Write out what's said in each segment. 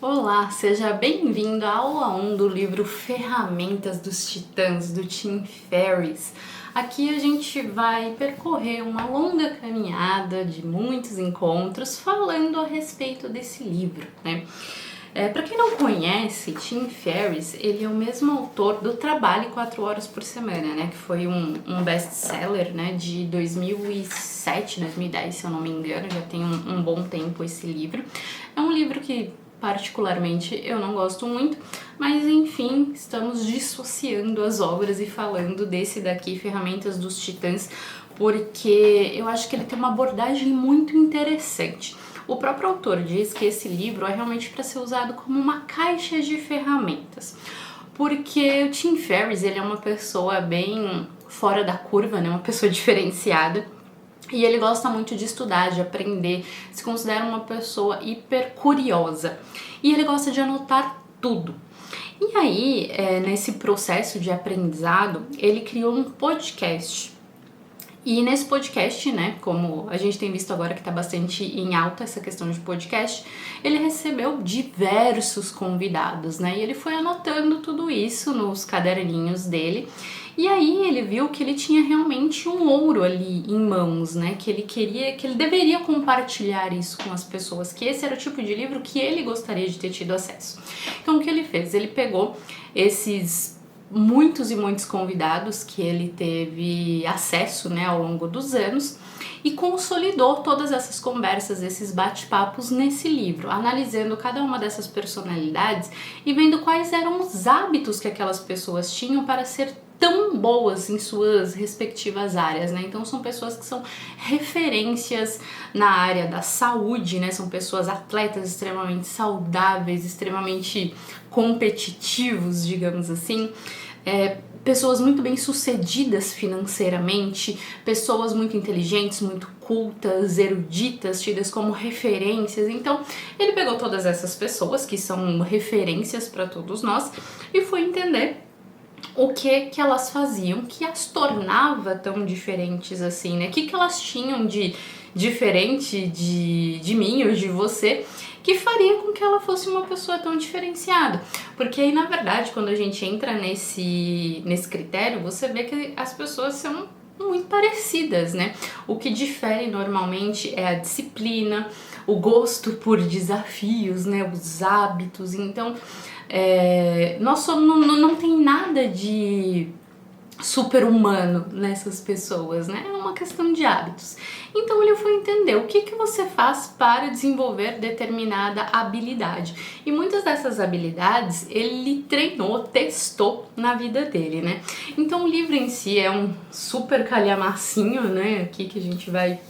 Olá, seja bem-vindo à aula 1 do livro Ferramentas dos Titãs, do Tim Ferriss. Aqui a gente vai percorrer uma longa caminhada de muitos encontros falando a respeito desse livro, né? Para quem não conhece, Tim Ferriss, ele é o mesmo autor do Trabalhe 4 Horas por Semana, né? Que foi um best-seller, né? De 2007, 2010, se eu não me engano, já tem um bom tempo esse livro. É um livro que particularmente eu não gosto muito, mas enfim, estamos dissociando as obras e falando desse daqui, Ferramentas dos Titãs, porque eu acho que ele tem uma abordagem muito interessante. O próprio autor diz que esse livro é realmente para ser usado como uma caixa de ferramentas, porque o Tim Ferriss, ele é uma pessoa bem fora da curva, né? Uma pessoa diferenciada. E ele gosta muito de estudar, de aprender, se considera uma pessoa hiper curiosa. E ele gosta de anotar tudo. E aí, nesse processo de aprendizado, ele criou um podcast. E nesse podcast, né, como a gente tem visto agora que tá bastante em alta essa questão de podcast, ele recebeu diversos convidados, né, e ele foi anotando tudo isso nos caderninhos dele. E aí ele viu que ele tinha realmente um ouro ali em mãos, né, que ele deveria compartilhar isso com as pessoas, que esse era o tipo de livro que ele gostaria de ter tido acesso. Então o que ele fez? Ele pegou esses muitos e muitos convidados que ele teve acesso, né, ao longo dos anos e consolidou todas essas conversas, esses bate-papos nesse livro, analisando cada uma dessas personalidades e vendo quais eram os hábitos que aquelas pessoas tinham para ser tão boas em suas respectivas áreas, né? Então são pessoas que são referências na área da saúde, né? São pessoas atletas extremamente saudáveis, extremamente competitivos, digamos assim. Pessoas muito bem sucedidas financeiramente, pessoas muito inteligentes, muito cultas, eruditas, tidas como referências. Então ele pegou todas essas pessoas que são referências para todos nós e foi entender o que elas faziam que as tornava tão diferentes assim, né? O que elas tinham de diferente de mim ou de você que faria com que ela fosse uma pessoa tão diferenciada. Porque aí, na verdade, quando a gente entra nesse critério, você vê que as pessoas são muito parecidas, né? O que difere normalmente é a disciplina, o gosto por desafios, né? Os hábitos. Então, não tem nada de super-humano nessas pessoas, né? É uma questão de hábitos. Então ele foi entender o que você faz para desenvolver determinada habilidade. E muitas dessas habilidades ele treinou, testou na vida dele, né? Então o livro em si é um super calhamacinho, né? Aqui que a gente vai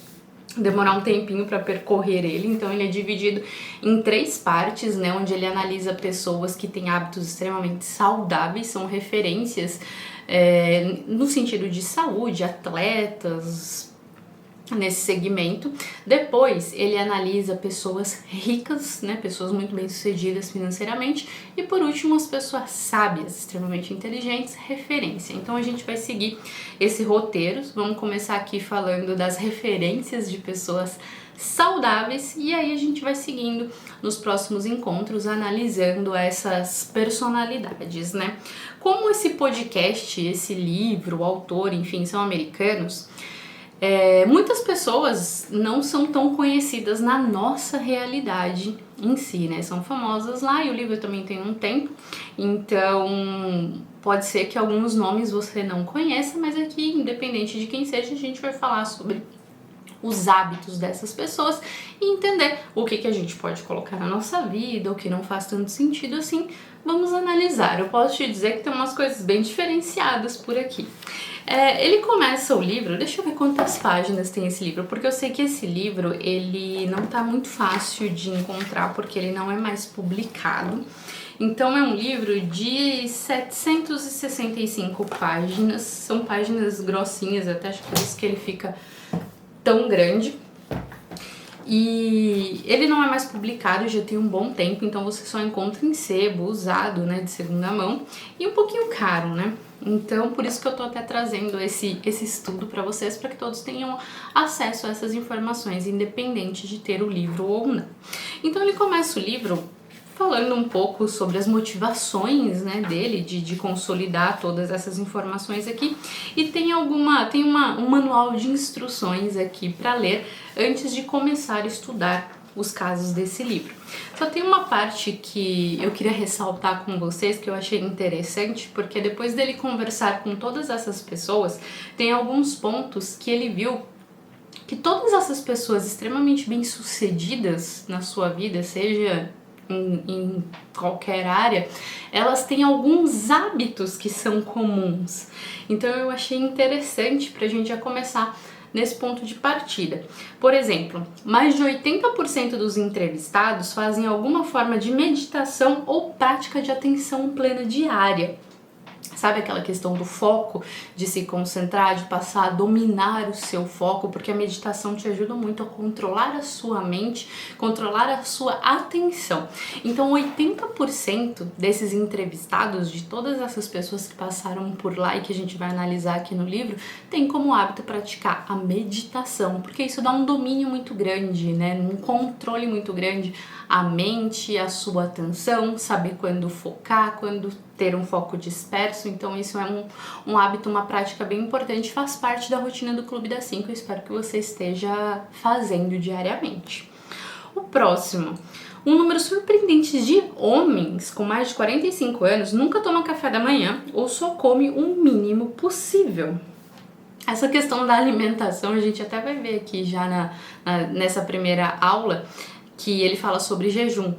demorar um tempinho para percorrer ele, então ele é dividido em 3 partes, né, onde ele analisa pessoas que têm hábitos extremamente saudáveis, são referências no sentido de saúde, atletas, nesse segmento. Depois ele analisa pessoas ricas, né, pessoas muito bem sucedidas financeiramente, e por último as pessoas sábias, extremamente inteligentes, referência. Então a gente vai seguir esse roteiro, vamos começar aqui falando das referências de pessoas saudáveis e aí a gente vai seguindo nos próximos encontros analisando essas personalidades, né? Como esse podcast, esse livro, o autor, enfim, são americanos, muitas pessoas não são tão conhecidas na nossa realidade em si, né? São famosas lá e o livro também tem um tempo, então pode ser que alguns nomes você não conheça, mas aqui, independente de quem seja, a gente vai falar sobre os hábitos dessas pessoas e entender o que a gente pode colocar na nossa vida, o que não faz tanto sentido assim. Vamos analisar. Eu posso te dizer que tem umas coisas bem diferenciadas por aqui. Ele começa o livro, deixa eu ver quantas páginas tem esse livro, porque eu sei que esse livro ele não tá muito fácil de encontrar, porque ele não é mais publicado. Então é um livro de 765 páginas, são páginas grossinhas, até acho que por isso que ele fica tão grande. E ele não é mais publicado, já tem um bom tempo, então você só encontra em sebo, usado, né, de segunda mão, e um pouquinho caro, né? Então, por isso que eu tô até trazendo esse estudo para vocês, para que todos tenham acesso a essas informações, independente de ter o livro ou não. Então, ele começa o livro falando um pouco sobre as motivações, né, dele de consolidar todas essas informações aqui, e tem um manual de instruções aqui para ler antes de começar a estudar os casos desse livro. Só tem uma parte que eu queria ressaltar com vocês que eu achei interessante, porque depois dele conversar com todas essas pessoas, tem alguns pontos que ele viu que todas essas pessoas extremamente bem-sucedidas na sua vida, seja em qualquer área, elas têm alguns hábitos que são comuns. Então eu achei interessante para a gente já começar nesse ponto de partida. Por exemplo, mais de 80% dos entrevistados fazem alguma forma de meditação ou prática de atenção plena diária. Sabe aquela questão do foco, de se concentrar, de passar a dominar o seu foco, porque a meditação te ajuda muito a controlar a sua mente, controlar a sua atenção. Então 80% desses entrevistados, de todas essas pessoas que passaram por lá e que a gente vai analisar aqui no livro, tem como hábito praticar a meditação, porque isso dá um domínio muito grande, né? Um controle muito grande à mente, à sua atenção, saber quando focar, quando ter um foco disperso. Então isso é um hábito, uma prática bem importante, faz parte da rotina do Clube das 5, eu espero que você esteja fazendo diariamente. O próximo, um número surpreendente de homens com mais de 45 anos nunca toma café da manhã ou só come o mínimo possível. Essa questão da alimentação a gente até vai ver aqui já nessa primeira aula, que ele fala sobre jejum,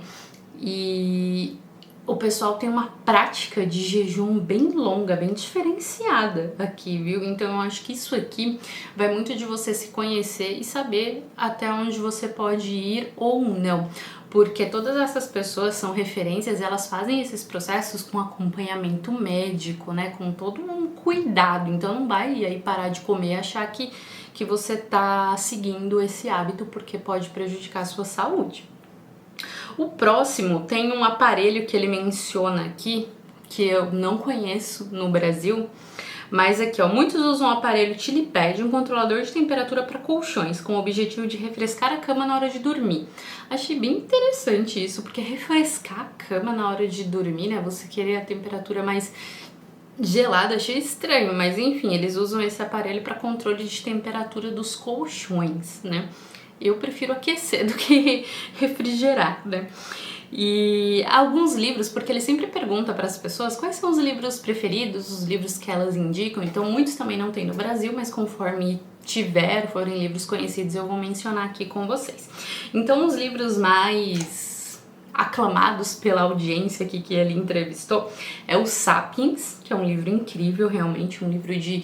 e o pessoal tem uma prática de jejum bem longa, bem diferenciada aqui, viu? Então eu acho que isso aqui vai muito de você se conhecer e saber até onde você pode ir ou não, porque todas essas pessoas são referências, elas fazem esses processos com acompanhamento médico, né? Com todo um cuidado, então não vai aí parar de comer e achar que você tá seguindo esse hábito, porque pode prejudicar a sua saúde. O próximo tem um aparelho que ele menciona aqui, que eu não conheço no Brasil, mas aqui, ó, muitos usam o aparelho Tilipad, um controlador de temperatura para colchões, com o objetivo de refrescar a cama na hora de dormir. Achei bem interessante isso, porque refrescar a cama na hora de dormir, né, você querer a temperatura mais gelada, achei estranho, mas enfim, eles usam esse aparelho para controle de temperatura dos colchões, né? Eu prefiro aquecer do que refrigerar, né? E alguns livros, porque ele sempre pergunta para as pessoas quais são os livros preferidos, os livros que elas indicam, então muitos também não tem no Brasil, mas conforme forem livros conhecidos, eu vou mencionar aqui com vocês. Então os livros mais aclamados pela audiência aqui que ele entrevistou é o Sapiens, que é um livro incrível, realmente um livro de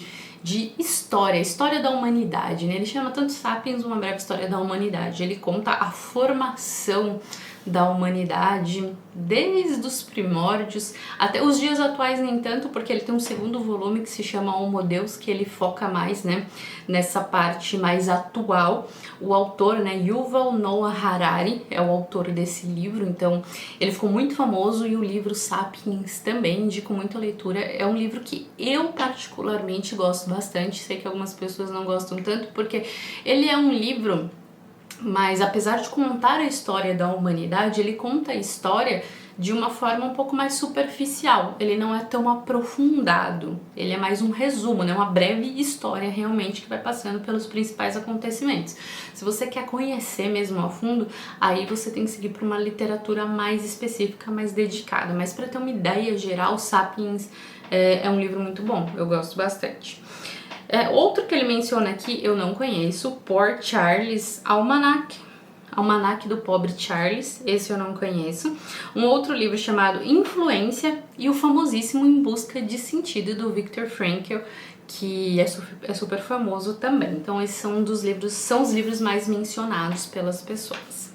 história da humanidade, né? Ele chama tanto Sapiens, uma breve história da humanidade. Ele conta a formação da humanidade desde os primórdios até os dias atuais, nem tanto, porque ele tem um segundo volume que se chama Homo Deus, que ele foca mais, né, nessa parte mais atual. O autor, né, Yuval Noah Harari é o autor desse livro, então ele ficou muito famoso, e o livro Sapiens também indico muito a leitura. É um livro que eu particularmente gosto bastante, sei que algumas pessoas não gostam tanto, porque ele é um livro, mas apesar de contar a história da humanidade, ele conta a história de uma forma um pouco mais superficial. Ele não é tão aprofundado, ele é mais um resumo, né? Uma breve história realmente que vai passando pelos principais acontecimentos. Se você quer conhecer mesmo a fundo, aí você tem que seguir para uma literatura mais específica, mais dedicada. Mas para ter uma ideia geral, Sapiens é um livro muito bom, eu gosto bastante. Outro que ele menciona aqui, eu não conheço, Poor Charles Almanac do Pobre Charles, esse eu não conheço. Um outro livro chamado Influência e o famosíssimo Em Busca de Sentido, do Viktor Frankl, que é super famoso também. Então esses são os livros mais mencionados pelas pessoas.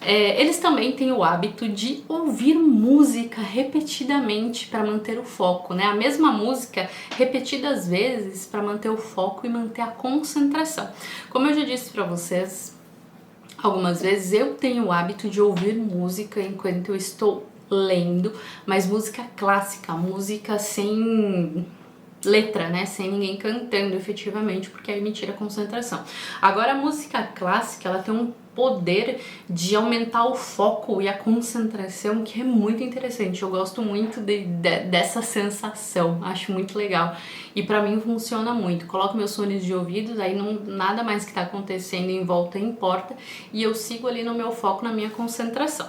Eles também têm o hábito de ouvir música repetidamente para manter o foco, né? A mesma música repetidas vezes para manter o foco e manter a concentração. Como eu já disse para vocês algumas vezes, eu tenho o hábito de ouvir música enquanto eu estou lendo, mas música clássica, música sem letra, né, sem ninguém cantando efetivamente, porque aí me tira a concentração. Agora a música clássica, ela tem um poder de aumentar o foco e a concentração, que é muito interessante. Eu gosto muito dessa sensação, acho muito legal. E pra mim funciona muito. Coloco meus fones de ouvidos, aí nada mais que tá acontecendo em volta importa, e eu sigo ali no meu foco, na minha concentração.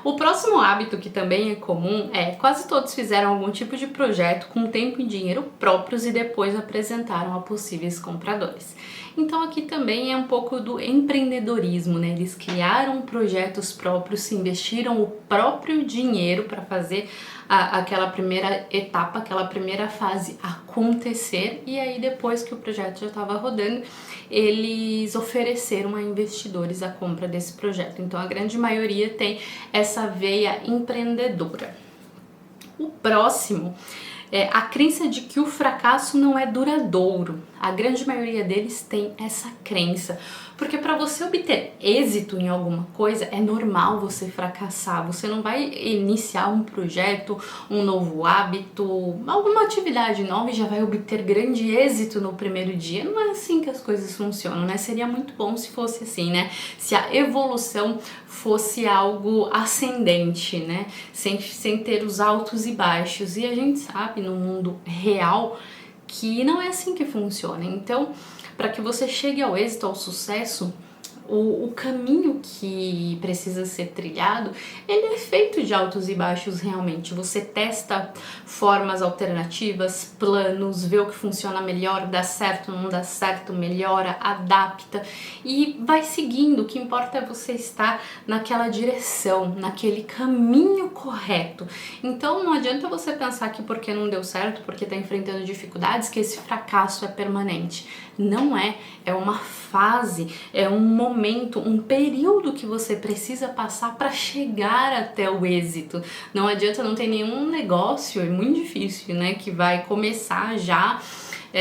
O próximo hábito que também é comum é: quase todos fizeram algum tipo de projeto com tempo e dinheiro próprios e depois apresentaram a possíveis compradores. Então aqui também é um pouco do empreendedorismo, né? Eles criaram projetos próprios, se investiram o próprio dinheiro para fazer aquela primeira etapa, aquela primeira fase acontecer, e aí depois que o projeto já estava rodando, eles ofereceram a investidores a compra desse projeto. Então a grande maioria tem essa veia empreendedora. O próximo é a crença de que o fracasso não é duradouro. A grande maioria deles tem essa crença, porque para você obter êxito em alguma coisa é normal você fracassar. Você não vai iniciar um projeto, um novo hábito, alguma atividade nova e já vai obter grande êxito no primeiro dia. Não é assim que as coisas funcionam, né? Seria muito bom se fosse assim, né? Se a evolução fosse algo ascendente, né? Sem ter os altos e baixos. E a gente sabe no mundo real que não é assim que funciona. Então, para que você chegue ao êxito, ao sucesso, o caminho que precisa ser trilhado, ele é feito de altos e baixos realmente. Você testa formas alternativas, planos, vê o que funciona melhor, dá certo, não dá certo, melhora, adapta e vai seguindo. O que importa é você estar naquela direção, naquele caminho correto. Então não adianta você pensar que porque não deu certo, porque está enfrentando dificuldades, que esse fracasso é permanente. Não é, é uma fase, é um momento, um período que você precisa passar para chegar até o êxito. Não adianta, não tem nenhum negócio, é muito difícil, né, que vai começar já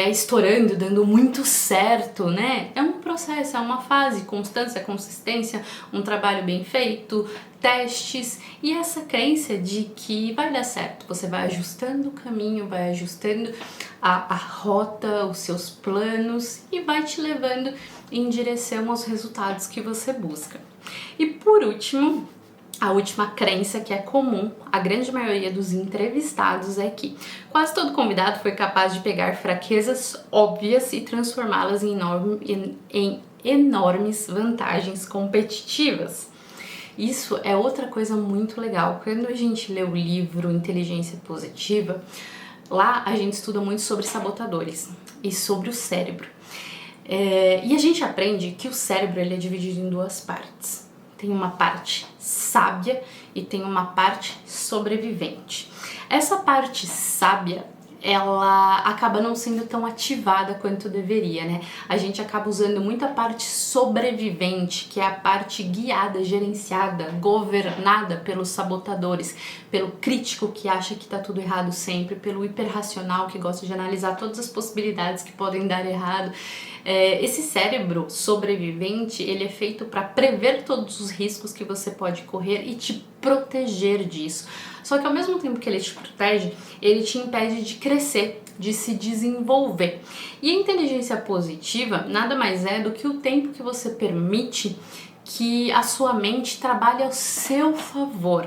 estourando, dando muito certo, né? É um processo, é uma fase, constância, consistência, um trabalho bem feito, testes e essa crença de que vai dar certo. Você vai ajustando o caminho, vai ajustando a rota, os seus planos e vai te levando em direção aos resultados que você busca. E por último, a última crença que é comum à grande maioria dos entrevistados é que quase todo convidado foi capaz de pegar fraquezas óbvias e transformá-las em enormes vantagens competitivas. Isso é outra coisa muito legal. Quando a gente lê o livro Inteligência Positiva, lá a gente estuda muito sobre sabotadores e sobre o cérebro. E a gente aprende que o cérebro ele é dividido em duas partes. Tem uma parte sábia e tem uma parte sobrevivente. Essa parte sábia, ela acaba não sendo tão ativada quanto deveria, né? A gente acaba usando muito a parte sobrevivente, que é a parte guiada, gerenciada, governada pelos sabotadores, pelo crítico que acha que tá tudo errado sempre, pelo hiperracional que gosta de analisar todas as possibilidades que podem dar errado. Esse cérebro sobrevivente, ele é feito para prever todos os riscos que você pode correr e te proteger disso. Só que ao mesmo tempo que ele te protege, ele te impede de crescer, de se desenvolver. E a inteligência positiva nada mais é do que o tempo que você permite que a sua mente trabalhe ao seu favor.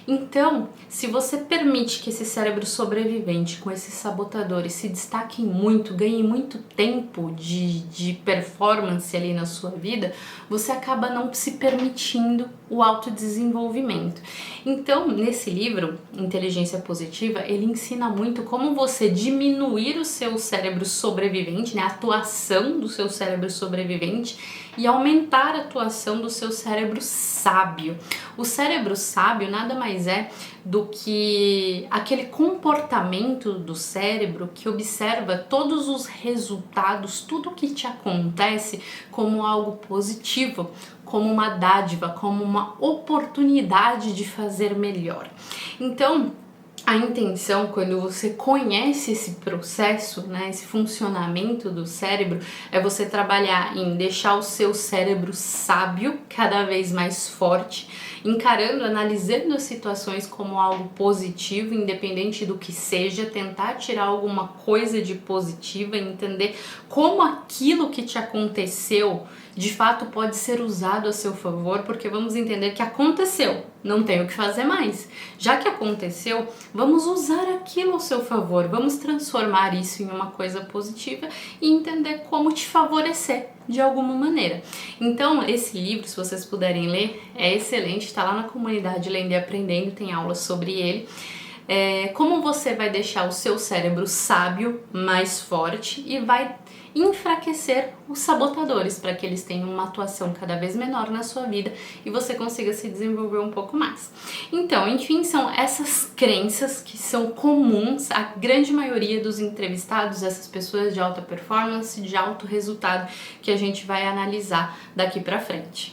Então, se você permite que esse cérebro sobrevivente com esses sabotadores se destaquem muito, ganhe muito tempo de performance ali na sua vida, você acaba não se permitindo o autodesenvolvimento. Então, nesse livro, Inteligência Positiva, ele ensina muito como você diminuir o seu cérebro sobrevivente, né, a atuação do seu cérebro sobrevivente e aumentar a atuação do seu cérebro sábio. O cérebro sábio nada mais é do que aquele comportamento do cérebro que observa todos os resultados, tudo que te acontece como algo positivo, como uma dádiva, como uma oportunidade de fazer melhor. Então, a intenção, quando você conhece esse processo, né, esse funcionamento do cérebro, é você trabalhar em deixar o seu cérebro sábio cada vez mais forte, encarando, analisando as situações como algo positivo, independente do que seja, tentar tirar alguma coisa de positiva, entender como aquilo que te aconteceu de fato pode ser usado a seu favor, porque vamos entender que aconteceu, não tem o que fazer mais. Já que aconteceu, vamos usar aquilo ao seu favor, vamos transformar isso em uma coisa positiva e entender como te favorecer de alguma maneira. Então, esse livro, se vocês puderem ler, é excelente, está lá na comunidade Lendo e Aprendendo, tem aulas sobre ele. Como você vai deixar o seu cérebro sábio mais forte e vai enfraquecer os sabotadores para que eles tenham uma atuação cada vez menor na sua vida e você consiga se desenvolver um pouco mais. Então, enfim, são essas crenças que são comuns à grande maioria dos entrevistados, essas pessoas de alta performance, de alto resultado, que a gente vai analisar daqui para frente.